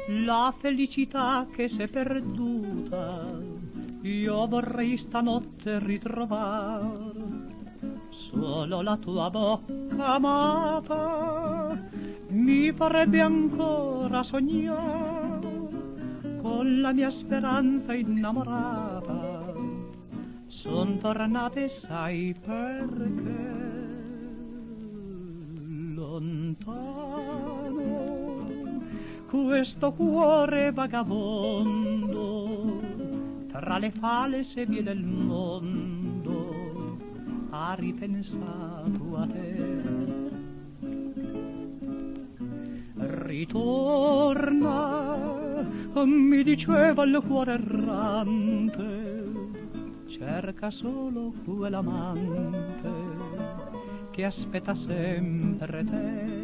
la felicità che s'è perduta, io vorrei stanotte ritrovar. Solo la tua bocca amata mi farebbe ancora sognare con la mia speranza innamorata. Son tornate, sai perché? Lontano questo cuore vagabondo tra le false vie del mondo ha ripensato a te. Ritorna, mi diceva il cuore errante, cerca solo quell'amante che aspetta sempre te.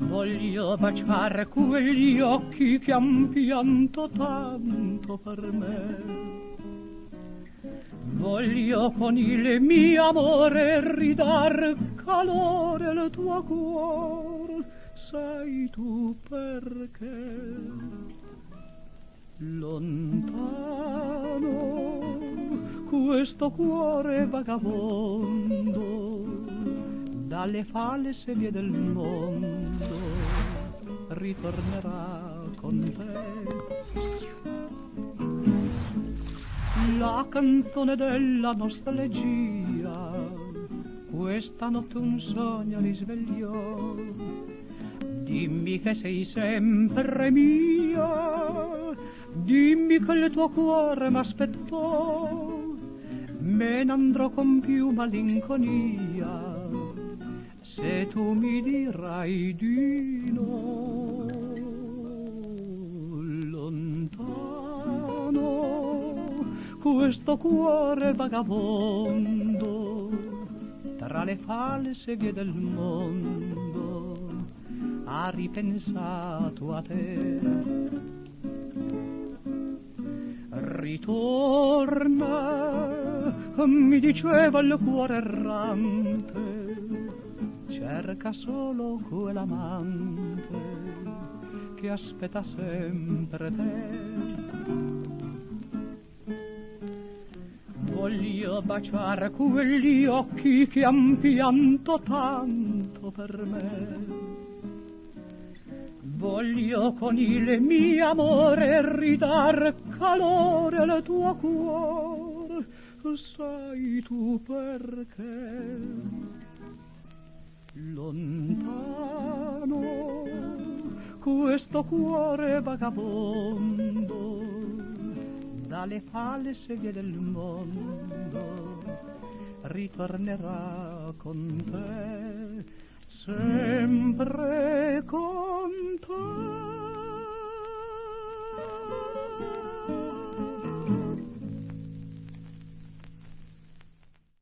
Voglio baciare quegli occhi che han pianto tanto per me. Voglio con il mio amore ridar calore al tuo cuore, sai tu perché? Lontano questo cuore vagabondo dalle false vie del mondo ritornerà con te. La canzone della nostalgia questa notte un sogno risvegliò. Dimmi che sei sempre mia, dimmi che il tuo cuore m'aspettò, me ne andrò con più malinconia se tu mi dirai di no. Lontano questo cuore vagabondo tra le false vie del mondo ha ripensato a te. Ritorna, mi diceva il cuore errante, cerca solo quell'amante che aspetta sempre te. Voglio baciare quegli occhi che han pianto tanto per me. Voglio con il mio amore ridar calore al tuo cuore, sai tu perché? Lontano questo cuore vagabondo dalle false vie del mondo ritornerà con te, sempre con te.